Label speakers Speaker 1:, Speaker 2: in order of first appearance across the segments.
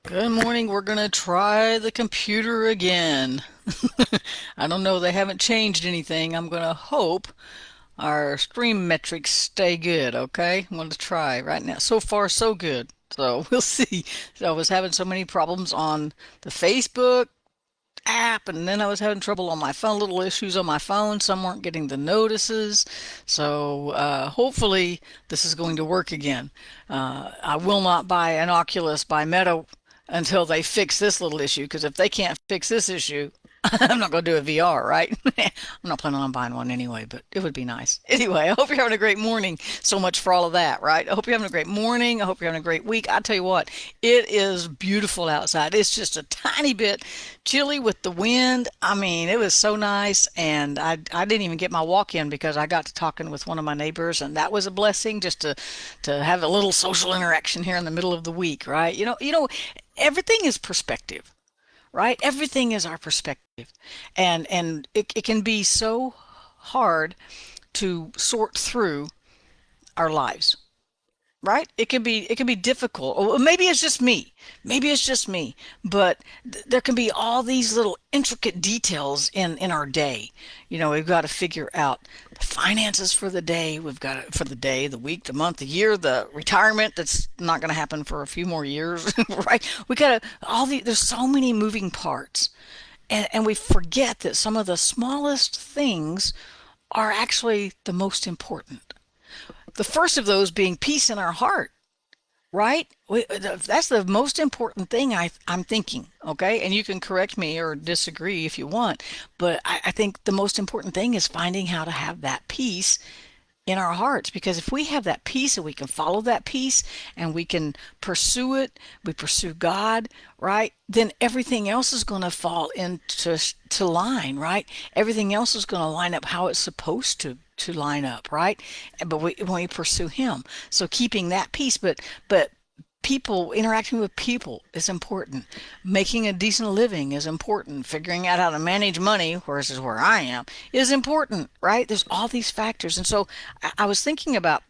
Speaker 1: Good morning. We're going to try the computer again. I don't know. They haven't changed anything. I'm going to hope our stream metrics stay good. Okay. I'm going to try right now. So far, so good. So we'll see. So I was having so many problems on the Facebook app, and then I was having trouble on my phone, little issues on my phone. Some weren't getting the notices. So hopefully this is going to work again. I will not buy an Oculus by Meta until they fix this little issue, because if they can't fix this issue, I'm not going to do a VR, right? I'm not planning on buying one anyway, but it would be nice. Anyway, I hope you're having a great morning. So much for all of that, right? I hope you're having a great morning. I hope you're having a great week. I tell you what, it is beautiful outside. It's just a tiny bit chilly with the wind. I mean, it was so nice, and I didn't even get my walk in because I got to talking with one of my neighbors, and that was a blessing just to have a little social interaction here in the middle of the week, right? Everything is perspective, right? Everything is our perspective. And it can be so hard to sort through our lives, right? It can be difficult. Or maybe it's just me. Maybe it's just me. But there can be all these little intricate details in our day. We've got to figure out the finances for the day. We've got it for the day, the week, the month, the year, the retirement that's not going to happen for a few more years, right? We got to there's so many moving parts. And we forget that some of the smallest things are actually the most important. The first of those being peace in our heart, right? That's the most important thing I'm thinking, okay? And you can correct me or disagree if you want, but I think the most important thing is finding how to have that peace in our hearts, because if we have that peace and we can follow that peace and we can pursue it, we pursue God, right? Then everything else is going to fall into line, right? Everything else is going to line up how it's supposed to line up, right? But when we pursue Him, so keeping that peace, but people interacting with people is important. Making a decent living is important. Figuring out how to manage money, where I am, is important, right? There's all these factors. And so I was thinking about,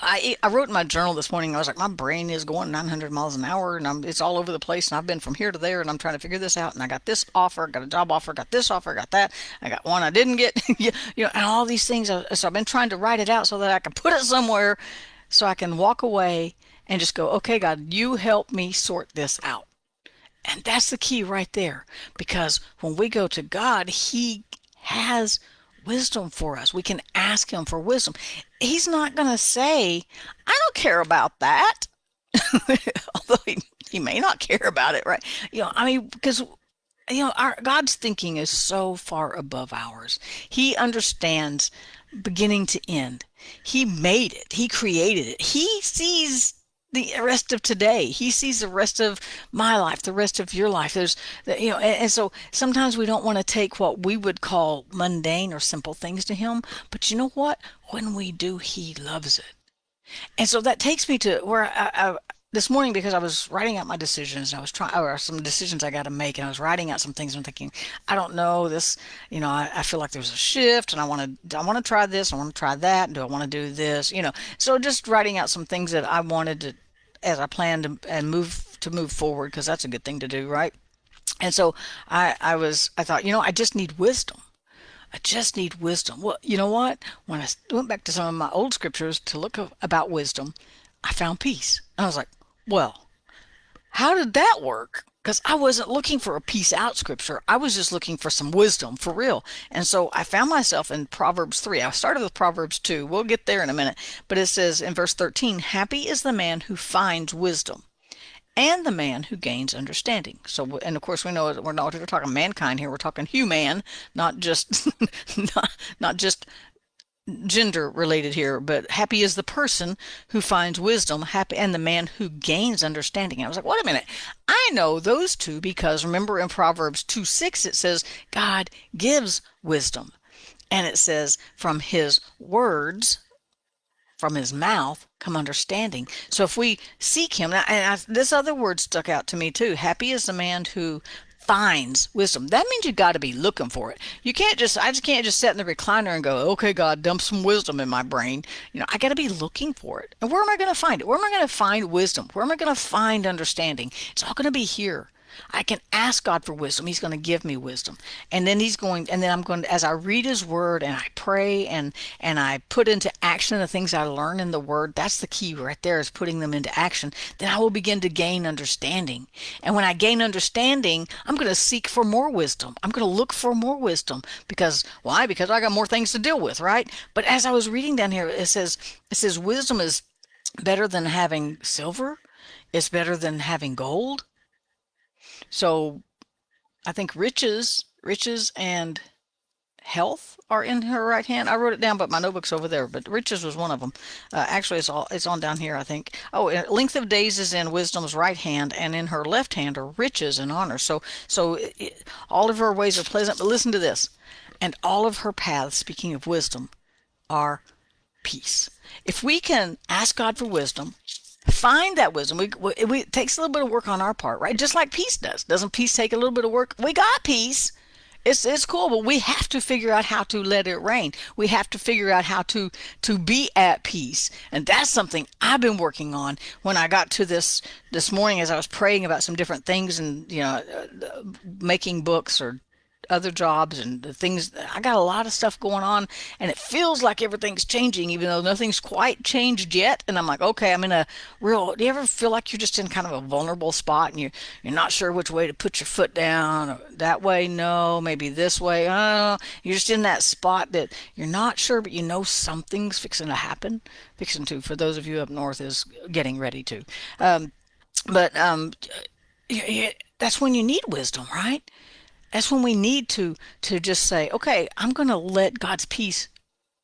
Speaker 1: I wrote in my journal this morning. I was like, my brain is going 900 miles an hour, and it's all over the place. And I've been from here to there, and I'm trying to figure this out. And I got this offer, got a job offer, got this offer, got that. I got one I didn't get, and all these things. So I've been trying to write it out so that I can put it somewhere, so I can walk away and just go, okay, God, you help me sort this out. And that's the key right there. Because when we go to God, He has wisdom for us. We can ask Him for wisdom. He's not going to say, I don't care about that. Although he may not care about it, right? I mean, because our God's thinking is so far above ours. He understands beginning to end. He made it. He created it. He sees the rest of today. He sees the rest of my life, the rest of your life. And so sometimes we don't want to take what we would call mundane or simple things to Him. But you know what? When we do, He loves it. And so that takes me to where this morning, because I was writing out my decisions, and I was trying, or some decisions I got to make, and I was writing out some things. And I'm thinking, I don't know this. I feel like there's a shift, and I want to try this, I want to try that, and do I want to do this? So just writing out some things that I wanted to, as I planned and move forward, because that's a good thing to do, right? And so I thought, I just need wisdom. I just need wisdom. Well, you know what? When I went back to some of my old scriptures to look about wisdom, I found peace. And I was like, well, how did that work? Because I wasn't looking for a peace out scripture. I was just looking for some wisdom for real. And so I found myself in Proverbs 3. I started with Proverbs 2. We'll get there in a minute. But it says in verse 13, happy is the man who finds wisdom and the man who gains understanding. So, and of course, we know we're talking mankind here. We're talking human, not just not just gender related here. But happy is the person who finds wisdom, happy, and the man who gains understanding. And I was like, wait a minute, I know those two, because remember in Proverbs 2:6 it says God gives wisdom, and it says from His words, from His mouth come understanding. So if we seek Him, now, and this other word stuck out to me too. Happy is the man who finds wisdom. That means you got to be looking for it. I just can't just sit in the recliner and go, okay, God, dump some wisdom in my brain. I got to be looking for it. And where am I going to find it? Where am I going to find wisdom? Where am I going to find understanding? It's all going to be here. I can ask God for wisdom. He's going to give me wisdom. And then I'm going to, as I read his word and I pray and I put into action the things I learn in the word, that's the key right there, is putting them into action. Then I will begin to gain understanding. And when I gain understanding, I'm going to seek for more wisdom. I'm going to look for more wisdom because why? Because I got more things to deal with, right? But as I was reading down here, it says wisdom is better than having silver. It's better than having gold. So I think riches and health are in her right hand. I wrote it down, but my notebook's over there. But riches was one of them. Actually, it's on down here, I think. Oh, length of days is in wisdom's right hand, and in her left hand are riches and honor. So all of her ways are pleasant. But listen to this, and all of her paths, speaking of wisdom, are peace. If we can ask God for wisdom, find that wisdom. It takes a little bit of work on our part, right? Just like peace does. Doesn't peace take a little bit of work? We got peace. It's cool, but we have to figure out how to let it rain. We have to figure out how to be at peace, and that's something I've been working on. When I got to this morning, as I was praying about some different things, and making books or other jobs and the things, I got a lot of stuff going on, and it feels like everything's changing even though nothing's quite changed yet. And I'm like, okay, I'm in a real, do you ever feel like you're just in kind of a vulnerable spot, and you're not sure which way to put your foot down? Or that way, no, maybe this way, oh, you're just in that spot that you're not sure, but you know something's fixing to happen. Fixing to, for those of you up north, is getting ready to. But that's when you need wisdom, right? That's when we need to just say, okay, I'm going to let God's peace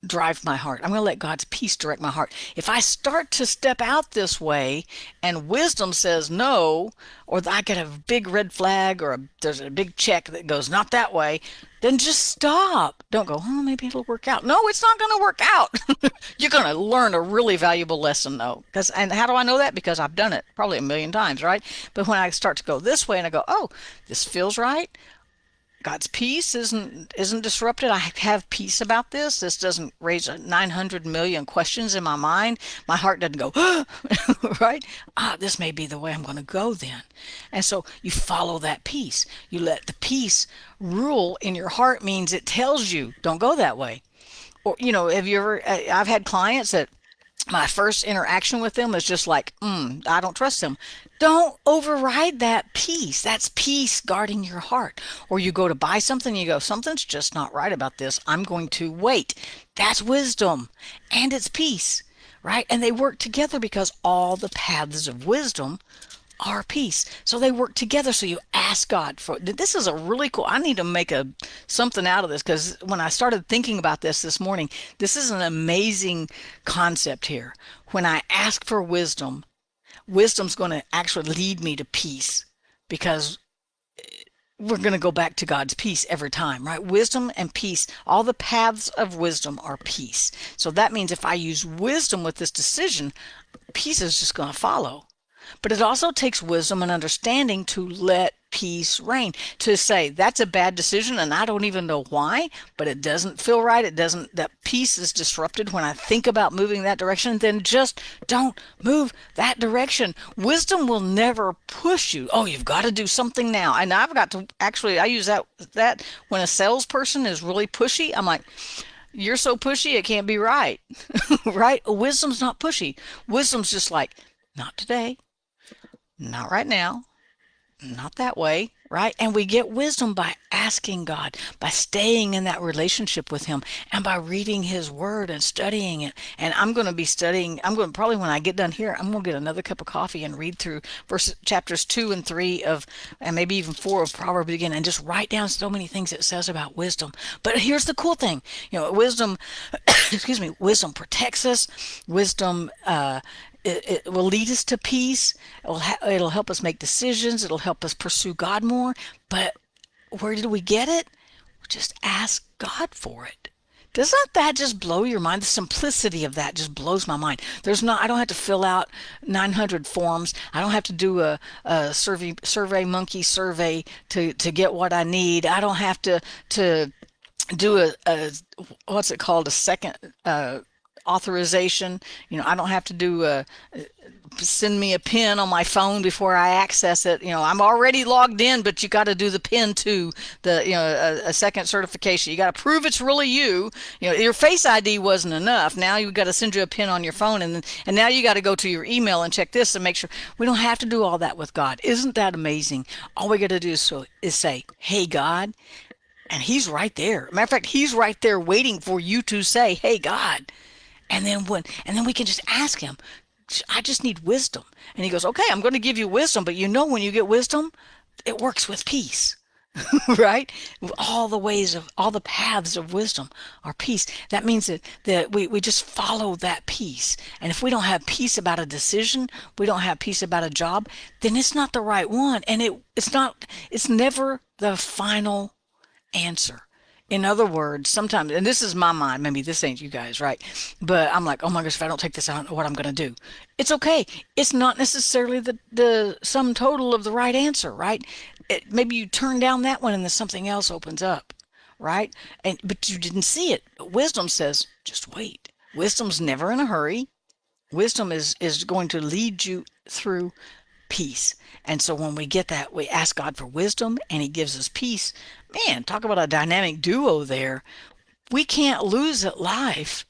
Speaker 1: drive my heart. I'm going to let God's peace direct my heart. If I start to step out this way and wisdom says no, or I get a big red flag, or there's a big check that goes not that way, then just stop. Don't go, oh, maybe it'll work out. No, it's not going to work out. You're going to learn a really valuable lesson, though. And how do I know that? Because I've done it probably a million times, right? But when I start to go this way and I go, oh, this feels right. God's peace isn't disrupted. I have peace about this. This doesn't raise 900 million questions in my mind. My heart doesn't go, right? This may be the way I'm going to go then. And so you follow that peace. You let the peace rule in your heart, means it tells you, don't go that way. Or, have you ever, I've had clients that my first interaction with them is just like, I don't trust them. Don't override that peace. That's peace guarding your heart. Or you go to buy something, you go, something's just not right about this. I'm going to wait. That's wisdom, and it's peace, right? And they work together because all the paths of wisdom are peace. So they work together. So you ask God for this. Is a really cool. I need to make something out of this, because when I started thinking about this morning, this is an amazing concept here. When I ask for wisdom, wisdom's going to actually lead me to peace, because we're going to go back to God's peace every time, right? Wisdom and peace, all the paths of wisdom are peace. So that means if I use wisdom with this decision, peace is just going to follow. But it also takes wisdom and understanding to let peace reign, to say that's a bad decision and I don't even know why, but it doesn't feel right. That peace is disrupted when I think about moving that direction. Then just don't move that direction. Wisdom will never push you. Oh, you've got to do something now. And I've got to, actually, I use that when a salesperson is really pushy. I'm like, you're so pushy, it can't be right. Right? Wisdom's not pushy. Wisdom's just like, not today. Not right now, not that way, right? And we get wisdom by asking God, by staying in that relationship with Him, and by reading His Word and studying it. And I'm going to be studying, probably when I get done here, I'm going to get another cup of coffee and read through chapters 2 and 3 and maybe even 4 of Proverbs again, and just write down so many things it says about wisdom. But here's the cool thing, wisdom, excuse me, wisdom protects us. Wisdom, it will lead us to peace. It'll help us make decisions. It'll help us pursue God more. But where did we get it? Just ask God for it. Doesn't that just blow your mind? The simplicity of that just blows my mind. I don't have to fill out 900 forms. I don't have to do a survey monkey survey to get what I need. I don't have to do what's it called? A second authorization. I don't have to do send me a pin on my phone before I access it. I'm already logged in, but you got to do the pin to a second certification. You got to prove it's really you. Your Face ID wasn't enough. Now you got to send you a pin on your phone, and now you got to go to your email and check this and make sure. We don't have to do all that with God. Isn't that amazing? All we got to do is say, "Hey God," and He's right there. Matter of fact, He's right there waiting for you to say, "Hey God." And then we can just ask him, I just need wisdom. And he goes, okay, I'm going to give you wisdom, but when you get wisdom, it works with peace. Right? All the paths of wisdom are peace. That means that we just follow that peace. And if we don't have peace about a decision, we don't have peace about a job, then it's not the right one. And it's never the final answer. In other words, sometimes, and this is my mind, maybe this ain't you guys, right? But I'm like, oh my gosh, if I don't take this, I don't know what I'm going to do. It's okay. It's not necessarily the sum total of the right answer, right? Maybe you turn down that one and then something else opens up, right? But you didn't see it. Wisdom says, just wait. Wisdom's never in a hurry. Wisdom is going to lead you through peace. And so when we get that, we ask God for wisdom and He gives us peace. Man, talk about a dynamic duo there. We can't lose at life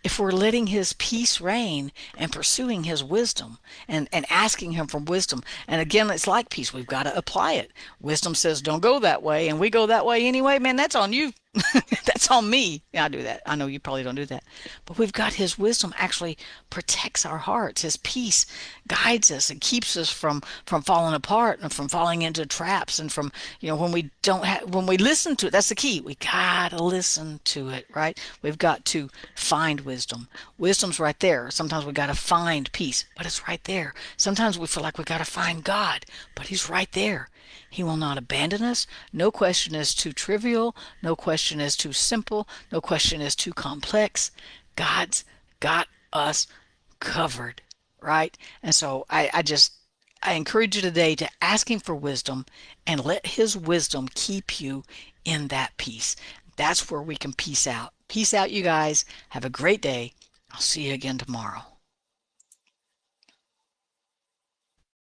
Speaker 1: if we're letting His peace reign and pursuing His wisdom and asking Him for wisdom. And again, it's like peace. We've got to apply it. Wisdom says, don't go that way. And we go that way anyway. Man, that's on you. That's on me. Yeah, I do that. I know you probably don't do that. But we've got His wisdom actually protects our hearts. His peace guides us and keeps us from falling apart and from falling into traps and from, when we listen to it, that's the key. We gotta listen to it, right? We've got to find wisdom. Wisdom's right there. Sometimes we gotta find peace, but it's right there. Sometimes we feel like we gotta find God, but He's right there. He will not abandon us. No question is too trivial. No question is too simple. No question is too complex. God's got us covered, right? And so I encourage you today to ask Him for wisdom and let His wisdom keep you in that peace. That's where we can peace out. Peace out, you guys. Have a great day. I'll see you again tomorrow.